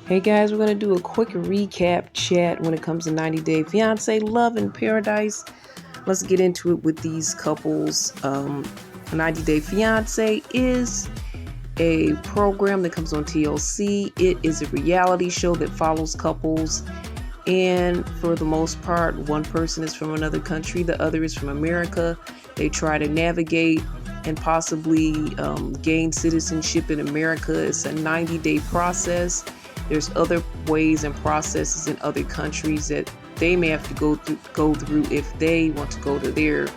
Hey guys, we're going to do a quick recap chat when it comes to 90 Day Fiance Love in Paradise. Let's get into it with these couples. 90 Day Fiance is a program that comes on TLC. It is a reality show that follows couples, and for the most part, one person is from another country, the other is from America. They try to navigate and possibly gain citizenship in America. It's a 90-day process. There's other ways and processes in other countries that they may have to go through if they want to go to their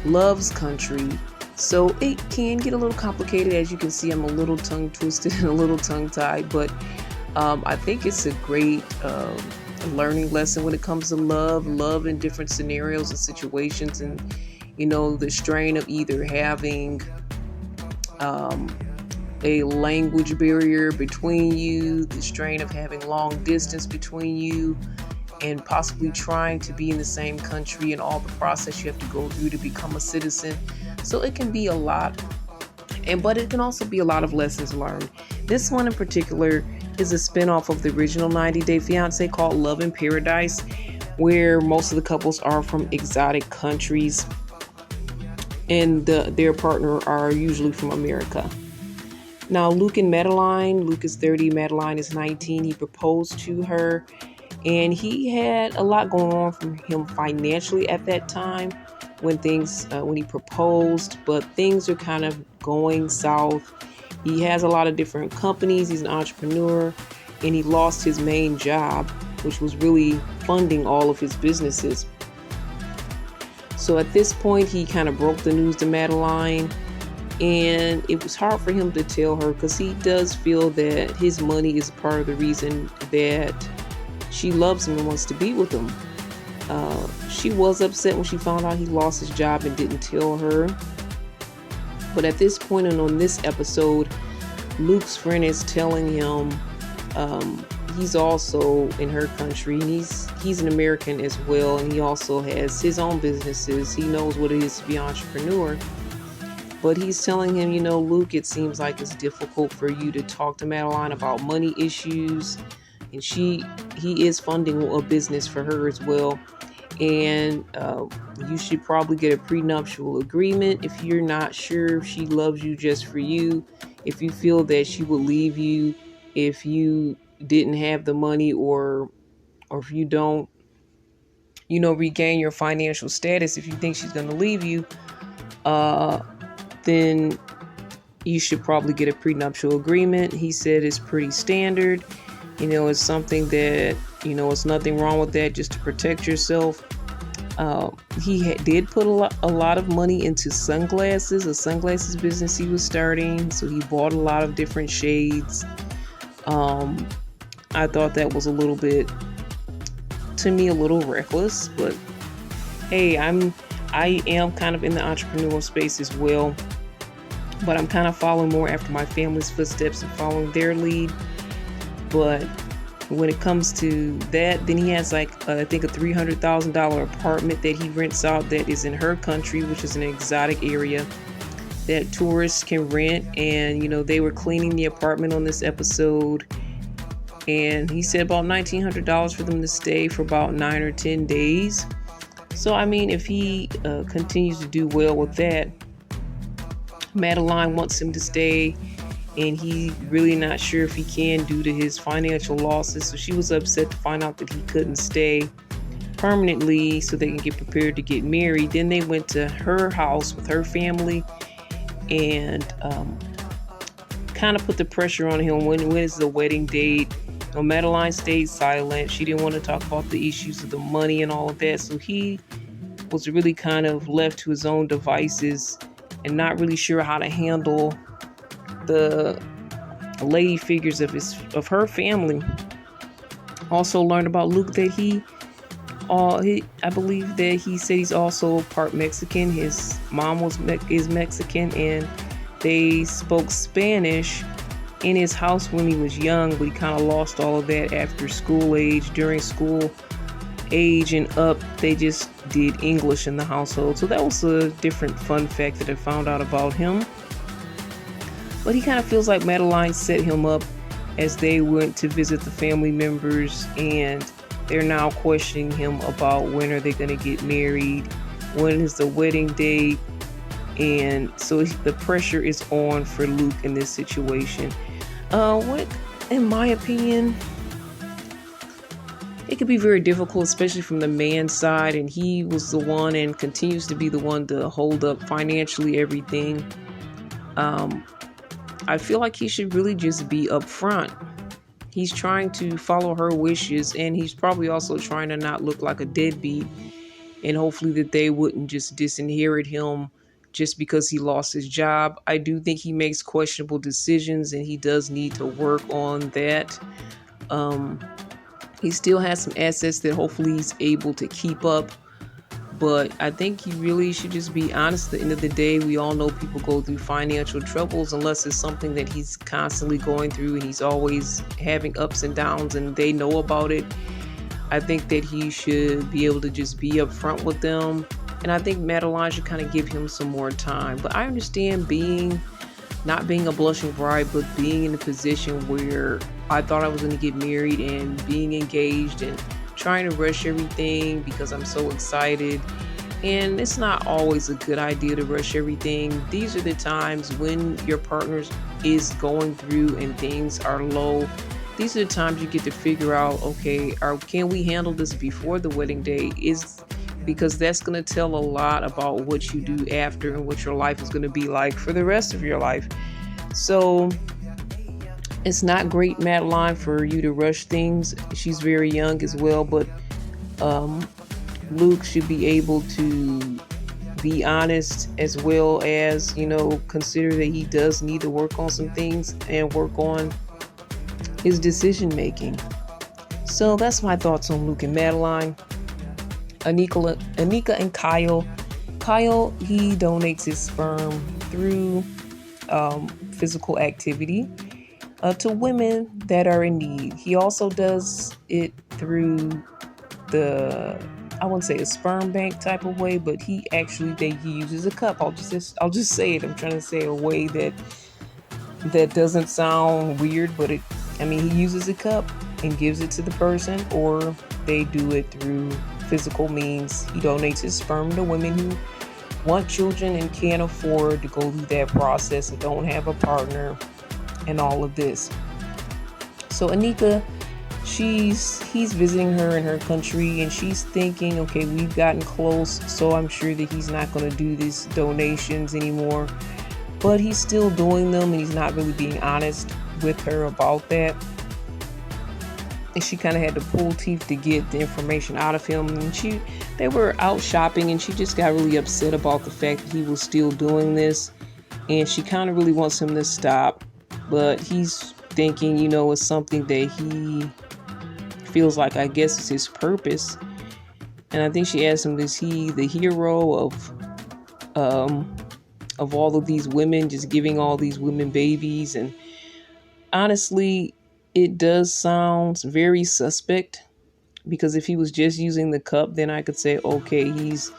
love's country. So it can get a little complicated. As you can see, I'm a little tongue twisted and a little tongue tied, but I think it's a great learning lesson when it comes to love in different scenarios and situations, and the strain of either having a language barrier between you, the strain of having long distance between you, and possibly trying to be in the same country and all the process you have to go through to become a citizen. So it can be a lot, but it can also be a lot of lessons learned. This one in particular is a spinoff of the original 90 Day Fiance called Love in Paradise, where most of the couples are from exotic countries and their partner are usually from America. Now, Luke and Madeline. Luke is 30, Madeline is 19. He proposed to her, and he had a lot going on for him financially at that time when he proposed, but things are kind of going south. He has a lot of different companies. He's an entrepreneur, and he lost his main job, which was really funding all of his businesses. So at this point, he kind of broke the news to Madeline, and it was hard for him to tell her because he does feel that his money is part of the reason that she loves him and wants to be with him. She was upset when she found out he lost his job and didn't tell her. But at this point and on this episode, Luke's friend is telling him he's also in her country, and he's an American as well, and he also has his own businesses. He knows what it is to be an entrepreneur. But he's telling him, Luke, it seems like it's difficult for you to talk to Madeline about money issues, and he is funding a business for her as well. And you should probably get a prenuptial agreement if you're not sure if she loves you just for you, if you feel that she will leave you if you didn't have the money, or if you don't, regain your financial status. If you think she's going to leave you, then you should probably get a prenuptial agreement. He said it's pretty standard. It's something that, it's nothing wrong with that, just to protect yourself. He did put a lot of money into sunglasses, a sunglasses business he was starting. So he bought a lot of different shades. I thought that was a little bit, to me, a little reckless, but hey, I am kind of in the entrepreneurial space as well, but I'm kind of following more after my family's footsteps and following their lead. But when it comes to that, then he has I think a $300,000 apartment that he rents out that is in her country, which is an exotic area that tourists can rent. And they were cleaning the apartment on this episode, and he said about $1,900 for them to stay for about 9 or 10 days. So I mean, if he continues to do well with that, Madeline wants him to stay, and he's really not sure if he can due to his financial losses. So she was upset to find out that he couldn't stay permanently so they can get prepared to get married. Then they went to her house with her family and kind of put the pressure on him. When is the wedding date? Madeline stayed silent. She didn't want to talk about the issues of the money and all of that. So he was really kind of left to his own devices and not really sure how to handle the lady figures of her family. Also learned about Luke that I believe that he said he's also part Mexican. His mom is Mexican, and they spoke Spanish in his house when he was young, but he kind of lost all of that after school age. During school age and up, they just did English in the household. So that was a different fun fact that I found out about him. But he kind of feels like Madeline set him up as they went to visit the family members, and they're now questioning him about when are they going to get married, when is the wedding date. And so the pressure is on for Luke in this situation. What, in my opinion, it could be very difficult, especially from the man's side, and he was the one and continues to be the one to hold up financially everything. I feel like he should really just be upfront. He's trying to follow her wishes, and he's probably also trying to not look like a deadbeat, and hopefully that they wouldn't just disinherit him just because he lost his job. I do think he makes questionable decisions, and he does need to work on that. He still has some assets that hopefully he's able to keep up. But I think he really should just be honest. At the end of the day, we all know people go through financial troubles unless it's something that he's constantly going through and he's always having ups and downs and they know about it. I think that he should be able to just be upfront with them. And I think Madeline should kind of give him some more time. But I understand not being a blushing bride, but being in a position where I thought I was going to get married and being engaged and trying to rush everything because I'm so excited. And it's not always a good idea to rush everything. These are the times when your partner is going through and things are low. These are the times you get to figure out, okay, can we handle this before the wedding day? Because that's going to tell a lot about what you do after and what your life is going to be like for the rest of your life. So it's not great, Madeline, for you to rush things. She's very young as well, but Luke should be able to be honest as well as, consider that he does need to work on some things and work on his decision making. So that's my thoughts on Luke and Madeline. Anika and Kyle. Kyle, he donates his sperm through physical activity to women that are in need. He also does it through I wouldn't say a sperm bank type of way, but he uses a cup. I'll just say it. I'm trying to say a way that doesn't sound weird, but he uses a cup and gives it to the person, or they do it through physical means. He donates his sperm to women who want children and can't afford to go through that process and don't have a partner and all of this. So Anika, he's visiting her in her country and she's thinking, okay, we've gotten close, so I'm sure that he's not going to do these donations anymore, but he's still doing them and he's not really being honest with her about that. And she kind of had to pull teeth to get the information out of him. And they were out shopping and she just got really upset about the fact that he was still doing this. And she kind of really wants him to stop. But he's thinking, it's something that he feels like, I guess, is his purpose. And I think she asked him, is he the hero of all of these women, just giving all these women babies? And honestly, it does sound very suspect, because if he was just using the cup, then I could say, okay, he's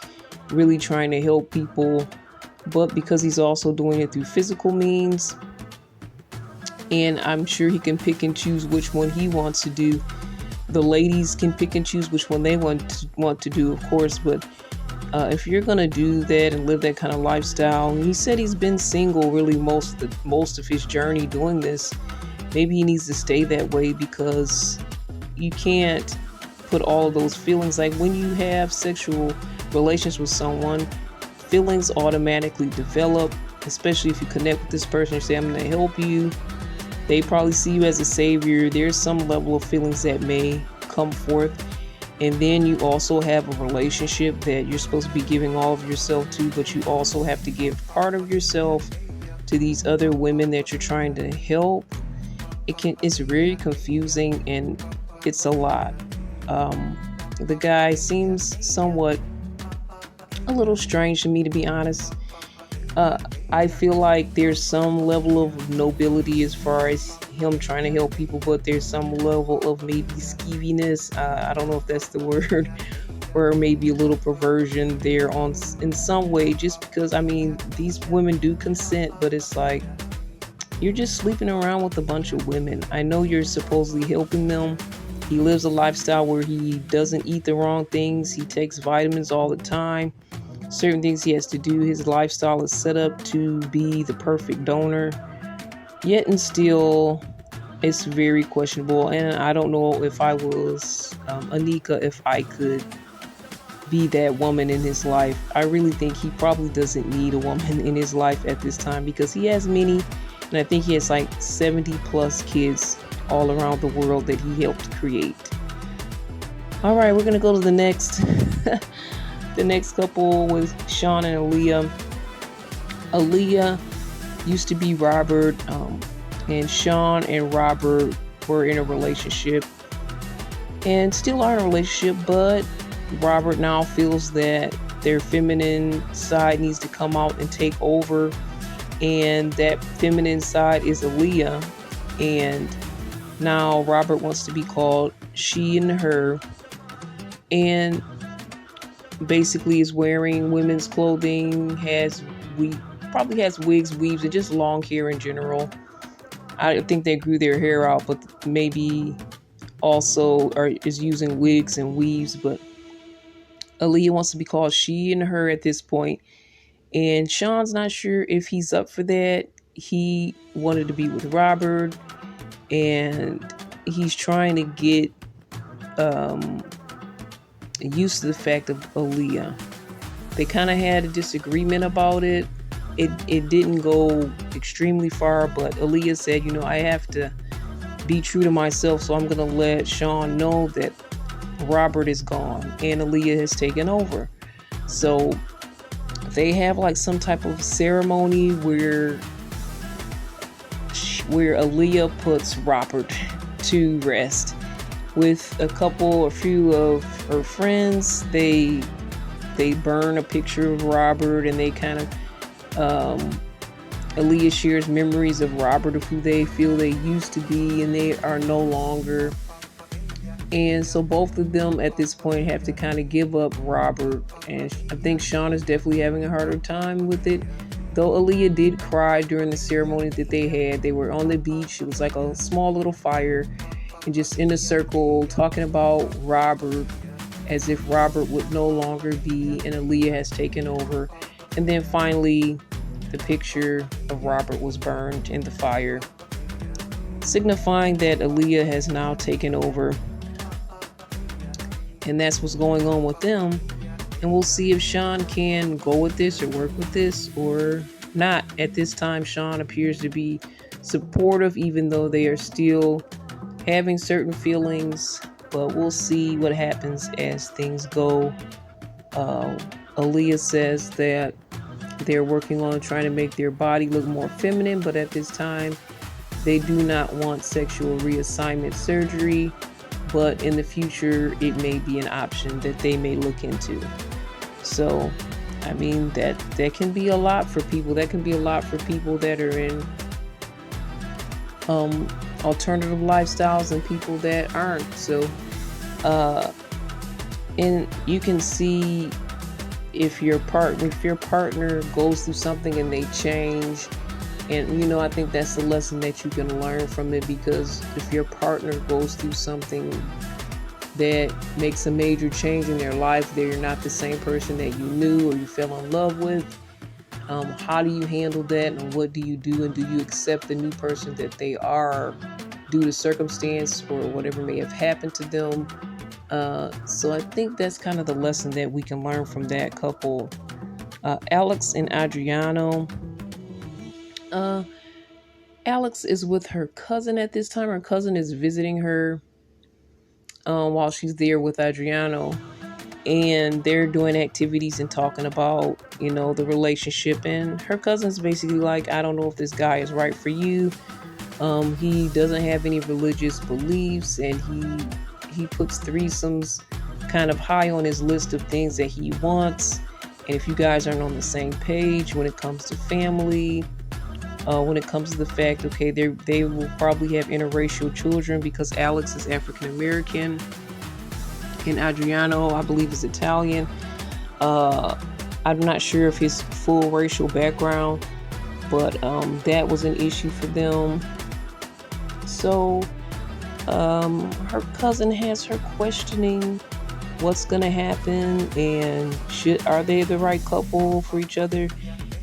really trying to help people. But because he's also doing it through physical means, and I'm sure he can pick and choose which one he wants to do. The ladies can pick and choose which one they want to do, of course. But if you're going to do that and live that kind of lifestyle, and he said he's been single really most of his journey doing this, maybe he needs to stay that way, because you can't put all of those feelings. Like when you have sexual relations with someone, feelings automatically develop, especially if you connect with this person and say, I'm going to help you. They probably see you as a savior. There's some level of feelings that may come forth. And then you also have a relationship that you're supposed to be giving all of yourself to, but you also have to give part of yourself to these other women that you're trying to help. It's very confusing and it's a lot. The guy seems somewhat a little strange to me, to be honest. I feel like there's some level of nobility as far as him trying to help people, but there's some level of maybe skeeviness. I don't know if that's the word, or maybe a little perversion there in some way, just because, these women do consent, but it's like, you're just sleeping around with a bunch of women. I know you're supposedly helping them. He lives a lifestyle where he doesn't eat the wrong things. He takes vitamins all the time. Certain things he has to do. His lifestyle is set up to be the perfect donor. Yet and still, it's very questionable. And I don't know if I was Anika, if I could be that woman in his life. I really think he probably doesn't need a woman in his life at this time because he has many, and I think he has like 70 plus kids all around the world that he helped create. All right, we're gonna go to the next the next couple with Sean and Aaliyah. Aaliyah used to be Robert, and Sean and Robert were in a relationship and still are in a relationship, but Robert now feels that their feminine side needs to come out and take over, and that feminine side is Aaliyah, and now Robert wants to be called she and her, and basically is wearing women's clothing, probably has wigs, weaves, and just long hair in general. I think they grew their hair out, but maybe also is using wigs and weaves. But Aaliyah wants to be called she and her at this point, and Sean's not sure if he's up for that. He wanted to be with Robert, and he's trying to get used to the fact of Aaliyah. They kind of had a disagreement about it. It didn't go extremely far, but Aaliyah said, I have to be true to myself, so I'm going to let Sean know that Robert is gone and Aaliyah has taken over. So they have like some type of ceremony where Aaliyah puts Robert to rest with a few of her friends. They burn a picture of Robert, and they kind of Aaliyah shares memories of Robert, of who they feel they used to be and they are no longer. And so both of them at this point have to kind of give up Robert, and I think Sean is definitely having a harder time with it. Though Aaliyah did cry during the ceremony that they had. They were on the beach. It was like a small little fire, and just in a circle talking about Robert as if Robert would no longer be and Aaliyah has taken over. And then finally, the picture of Robert was burned in the fire, signifying that Aaliyah has now taken over. And that's what's going on with them. And we'll see if Sean can go with this or work with this or not. At this time, Sean appears to be supportive, even though they are still having certain feelings. But we'll see what happens as things go. Aaliyah says that they're working on trying to make their body look more feminine, but at this time, they do not want sexual reassignment surgery. But in the future, it may be an option that they may look into. So, I mean, that can be a lot for people. That can be a lot for people that are in alternative lifestyles and people that aren't. So, and you can see if your partner goes through something and they change. And, I think that's the lesson that you can learn from it, because if your partner goes through something that makes a major change in their life, they're not the same person that you knew or you fell in love with. How do you handle that, and what do you do? And do you accept the new person that they are due to circumstance or whatever may have happened to them? So I think that's kind of the lesson that we can learn from that couple. Alex and Adriano. Alex is with her cousin at this time. Her cousin is visiting her while she's there with Adriano, and they're doing activities and talking about, the relationship. And her cousin's basically like, I don't know if this guy is right for you. He doesn't have any religious beliefs, and he puts threesomes kind of high on his list of things that he wants. And if you guys aren't on the same page when it comes to family, when it comes to the fact, okay, they will probably have interracial children, because Alex is African American and Adriano, I believe, is Italian. I'm not sure of his full racial background, but that was an issue for them. So her cousin has her questioning what's gonna happen and are they the right couple for each other.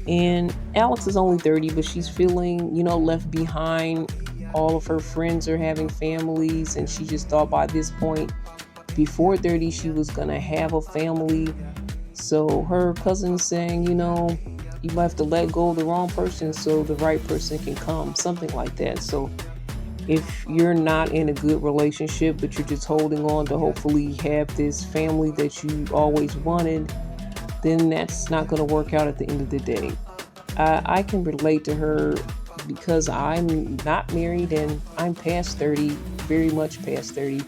And Alex is only 30, but she's feeling, left behind. All of her friends are having families, and she just thought by this point, before 30, she was gonna have a family. So her cousin's saying, you might have to let go of the wrong person so the right person can come, something like that. So if you're not in a good relationship, but you're just holding on to hopefully have this family that you always wanted, then that's not going to work out at the end of the day. I can relate to her because I'm not married and I'm past 30, very much past 30.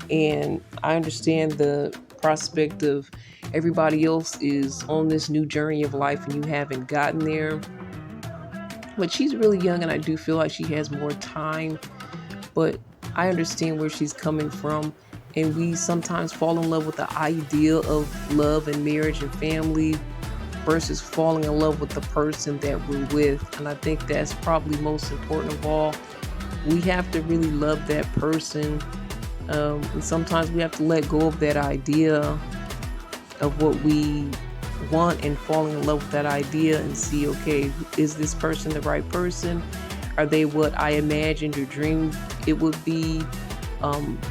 And I understand the prospect of everybody else is on this new journey of life and you haven't gotten there. But she's really young and I do feel like she has more time. But I understand where she's coming from. And we sometimes fall in love with the idea of love and marriage and family versus falling in love with the person that we're with. And I think that's probably most important of all. We have to really love that person. And sometimes we have to let go of that idea of what we want and falling in love with that idea and see, okay, is this person the right person? Are they what I imagined or dreamed it would be?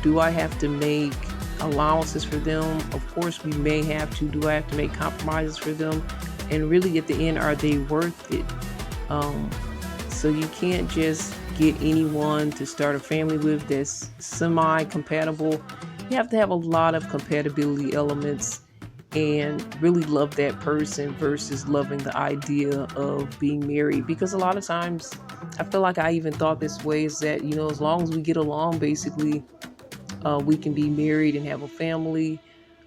Do I have to make allowances for them? Of course we may have to. Do I have to make compromises for them? And really at the end, are they worth it? So you can't just get anyone to start a family with that's semi-compatible. You have to have a lot of compatibility elements and really love that person versus loving the idea of being married. Because a lot of times, I feel like I even thought this way, is that, as long as we get along, basically, we can be married and have a family.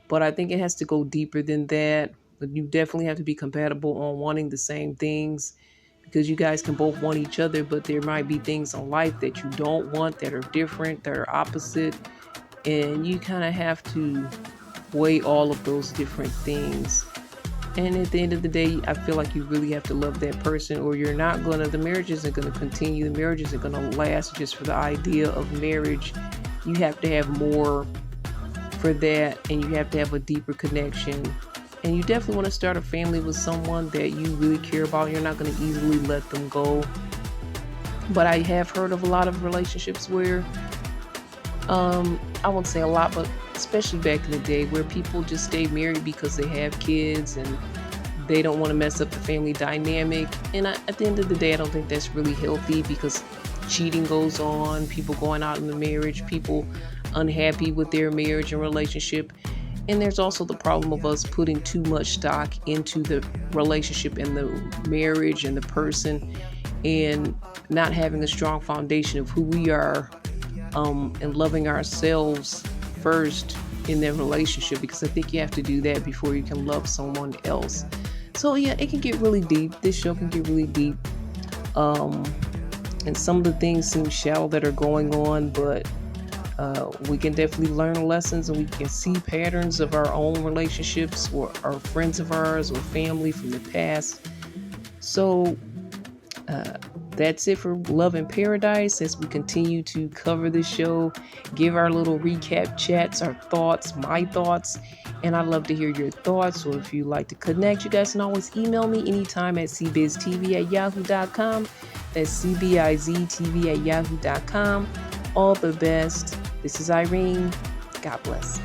But I think it has to go deeper than that. But you definitely have to be compatible on wanting the same things, because you guys can both want each other, but there might be things in life that you don't want, that are different, that are opposite. And you kind of have to weigh all of those different things. And at the end of the day, I feel like you really have to love that person, or the marriage isn't going to continue. The marriage isn't going to last just for the idea of marriage. You have to have more for that, and you have to have a deeper connection. And you definitely want to start a family with someone that you really care about. You're not going to easily let them go. But I have heard of a lot of relationships where, I won't say a lot, but especially back in the day, where people just stay married because they have kids and they don't want to mess up the family dynamic. And at the end of the day, I don't think that's really healthy, because cheating goes on, people going out in the marriage, people unhappy with their marriage and relationship. And there's also the problem of us putting too much stock into the relationship and the marriage and the person, and not having a strong foundation of who we are, and loving ourselves first in their relationship, because I think you have to do that before you can love someone else. So yeah, it can get really deep. This show can get really deep. And some of the things seem shallow that are going on, but we can definitely learn lessons, and we can see patterns of our own relationships or our friends of ours or family from the past. So that's it for Love in Paradise. As we continue to cover this show, give our little recap chats, our thoughts, my thoughts, and I'd love to hear your thoughts. Or if you'd like to connect, you guys can always email me anytime at cbiztv@yahoo.com. That's cbiztv@yahoo.com. All the best. This is Irene. God bless.